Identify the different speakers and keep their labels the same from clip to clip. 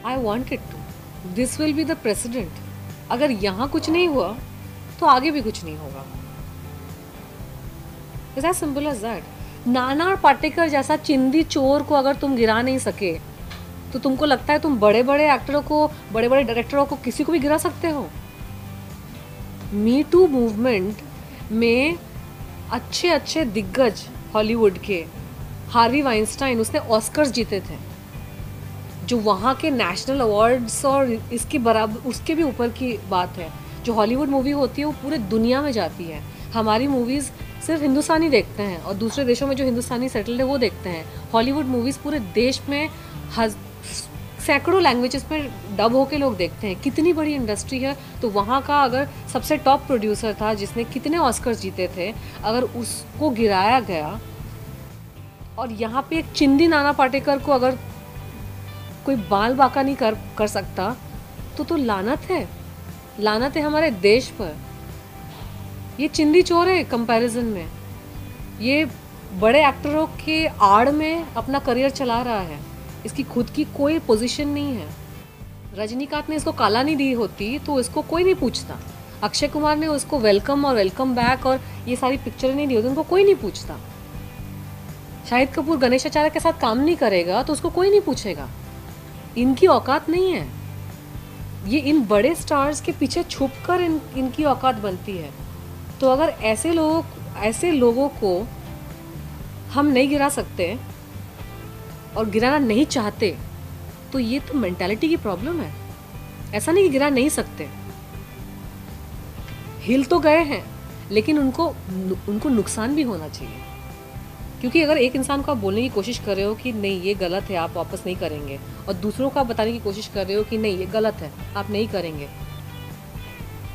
Speaker 1: I want it to, this will be the president. अगर यहाँ कुछ नहीं हुआ तो आगे भी कुछ नहीं होगा। It's as simple as that. Nana Patekar जैसा चिंदी चोर को अगर तुम गिरा नहीं सके तो तुमको लगता है तुम बड़े बड़े एक्टरों को, बड़े बड़े डायरेक्टरों को, किसी को भी गिरा सकते हो? मी टू मूवमेंट में अच्छे अच्छे दिग्गज हॉलीवुड के, हार्वी वाइंस्टाइन, उसने ऑस्कर्स जीते थे, जो वहाँ के नेशनल अवार्ड्स और इसके बराबर, उसके भी ऊपर की बात है। जो हॉलीवुड मूवी होती है वो पूरे दुनिया में जाती है। हमारी मूवीज़ सिर्फ हिंदुस्तानी देखते हैं और दूसरे देशों में जो हिंदुस्तानी सेटल्ड है वो देखते हैं। हॉलीवुड मूवीज़ पूरे देश में सैकड़ों लैंग्वेजेस में डब होके लोग देखते हैं। कितनी बड़ी इंडस्ट्री है। तो वहाँ का अगर सबसे टॉप प्रोड्यूसर था जिसने कितने ऑस्कर्स जीते थे, अगर उसको गिराया गया और यहाँ पे एक चिंदी नाना पाटेकर को अगर कोई बाल बाका नहीं कर सकता तो लानत है, लानत है हमारे देश पर। ये चिंदी चोर है कंपैरिजन में। ये बड़े एक्टरों के आड़ में अपना करियर चला रहा है। इसकी खुद की कोई पोजीशन नहीं है। रजनीकांत ने इसको काला नहीं दी होती तो इसको कोई नहीं पूछता। अक्षय कुमार ने उसको वेलकम और वेलकम बैक और ये सारी पिक्चरें नहीं दी होती, उनको कोई नहीं पूछता। शाहिद कपूर गणेशाचार्य के साथ काम नहीं करेगा तो उसको कोई नहीं पूछेगा। इनकी औकात नहीं है। ये इन बड़े स्टार्स के पीछे छुपकर इनकी औकात बनती है। तो अगर ऐसे लोगों को हम नहीं गिरा सकते और गिराना नहीं चाहते तो ये तो मेंटालिटी की प्रॉब्लम है। ऐसा नहीं कि गिरा नहीं सकते, हिल तो गए हैं, लेकिन उनको नुकसान भी होना चाहिए। क्योंकि अगर एक इंसान को आप बोलने की कोशिश कर रहे हो कि नहीं ये गलत है, आप वापस नहीं करेंगे, और दूसरों को आप बताने की कोशिश कर रहे हो कि नहीं ये गलत है, आप नहीं करेंगे,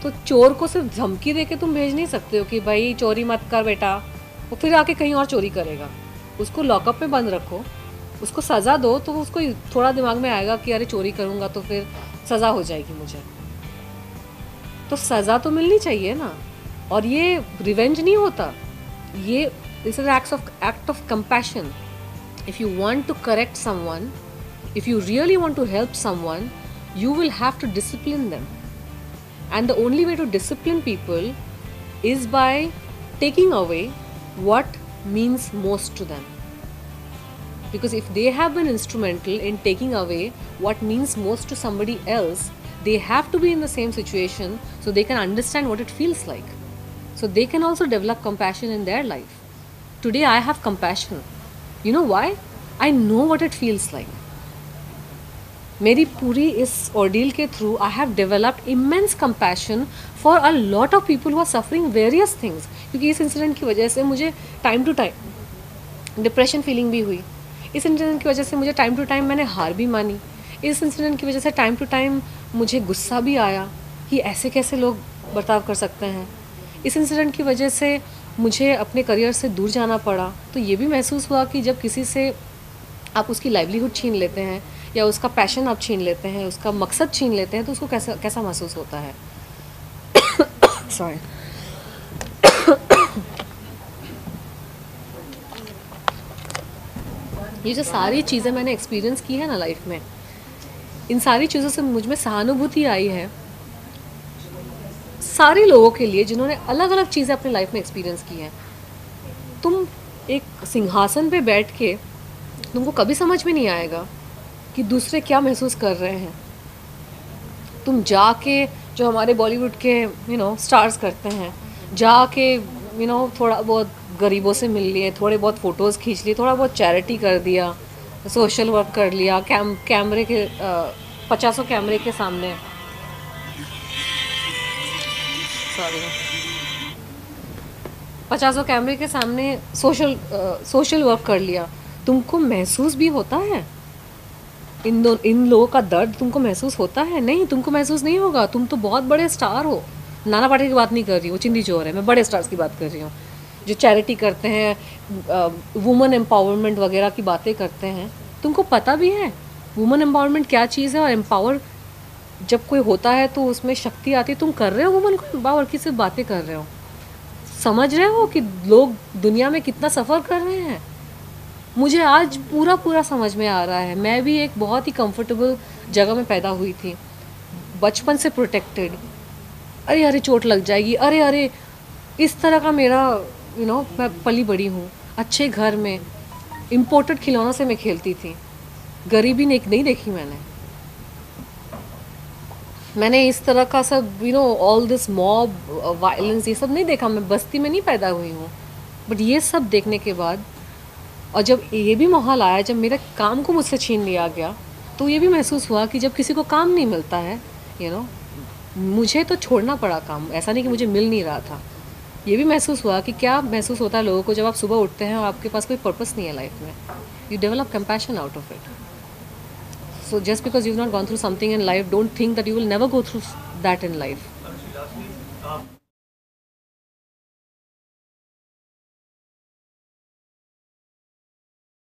Speaker 1: तो चोर को सिर्फ धमकी दे के तुम भेज नहीं सकते हो कि भाई चोरी मत कर बेटा, वो फिर आके कहीं और चोरी करेगा। उसको लॉकअप में बंद रखो, उसको सज़ा दो, तो उसको थोड़ा दिमाग में आएगा कि अरे चोरी करूँगा तो फिर सज़ा हो जाएगी मुझे। तो सज़ा तो मिलनी चाहिए ना। और ये रिवेंज नहीं होता, ये this is act of compassion. If you want to correct someone, if you really want to help someone, you will have to discipline them. And the only way to discipline people is by taking away what means most to them. Because if they have been instrumental in taking away what means most to somebody else, they have to be in the same situation so they can understand what it feels like. So they can also develop compassion in their life. Today I have compassion. You know why? I know what it feels like. मेरी पूरी इस ordeal के through I have developed immense compassion for a lot of people who are suffering various things. क्योंकि इस incident की वजह से मुझे time to time depression feeling भी हुई। इस इंसिडेंट की वजह से मुझे टाइम टू टाइम मैंने हार भी मानी। इस इंसिडेंट की वजह से टाइम टू टाइम मुझे गुस्सा भी आया कि ऐसे कैसे लोग बर्ताव कर सकते हैं। इस इंसिडेंट की वजह से मुझे अपने करियर से दूर जाना पड़ा। तो ये भी महसूस हुआ कि जब किसी से आप उसकी लाइवलीहुड छीन लेते हैं या उसका पैशन आप छीन लेते हैं, उसका मकसद छीन लेते हैं, तो उसको कैसा महसूस होता है। सॉरी। ये जो सारी चीज़ें मैंने एक्सपीरियंस की है ना लाइफ में, इन सारी चीज़ों से मुझ में सहानुभूति आई है सारे लोगों के लिए जिन्होंने अलग अलग चीज़ें अपनी लाइफ में एक्सपीरियंस की हैं। तुम एक सिंहासन पे बैठ के तुमको कभी समझ में नहीं आएगा कि दूसरे क्या महसूस कर रहे हैं। तुम जाके, जो हमारे बॉलीवुड के स्टार्स करते हैं, जाके थोड़ा बहुत गरीबों से मिल लिए, थोड़े बहुत फ़ोटोज़ खींच लिए, थोड़ा बहुत चैरिटी कर दिया, सोशल वर्क कर लिया, कैमरे के 50 कैमरे के सामने, सॉरी 50 कैमरे के सामने सोशल वर्क कर लिया। तुमको महसूस भी होता है इन लोगों का दर्द? तुमको महसूस होता है? नहीं, तुमको महसूस नहीं होगा। तुम तो बहुत बड़े स्टार हो। नाना पाटेकर की बात नहीं कर रही हूँ, चिंदी चोर है, मैं बड़े स्टार्स की बात कर रही हूँ जो चैरिटी करते हैं, वुमेन एम्पावरमेंट वगैरह की बातें करते हैं। तुमको पता भी है वुमेन एम्पावरमेंट क्या चीज़ है, और एम्पावर जब कोई होता है तो उसमें शक्ति आती है। तुम कर रहे हो वुमेन को एम्पावर की, सिर्फ बातें कर रहे हो। समझ रहे हो कि लोग दुनिया में कितना सफ़र कर रहे हैं? मुझे आज पूरा पूरा समझ में आ रहा है। मैं भी एक बहुत ही कंफर्टेबल जगह में पैदा हुई थी, बचपन से प्रोटेक्टेड। अरे अरे चोट लग जाएगी, अरे अरे, इस तरह का मेरा मैं पली बड़ी हूँ। अच्छे घर में इम्पोर्टेड खिलौनों से मैं खेलती थी। गरीबी नहीं नहीं देखी मैंने इस तरह का सब ऑल दिस मॉब वायलेंस ये सब नहीं देखा। मैं बस्ती में नहीं पैदा हुई हूँ। बट ये सब देखने के बाद, और जब ये भी माहौल आया, जब मेरे काम को मुझसे छीन लिया गया, तो ये भी महसूस हुआ कि जब किसी को काम नहीं मिलता है, यू नो मुझे तो छोड़ना पड़ा काम। ऐसा नहीं कि मुझे मिल नहीं रहा था। ये भी महसूस हुआ कि क्या महसूस होता है लोगों को जब आप सुबह उठते हैं और आपके पास कोई पर्पस नहीं है लाइफ में। You develop compassion out of it. So just because you've not gone through something in life, don't think that you will never go through that in life.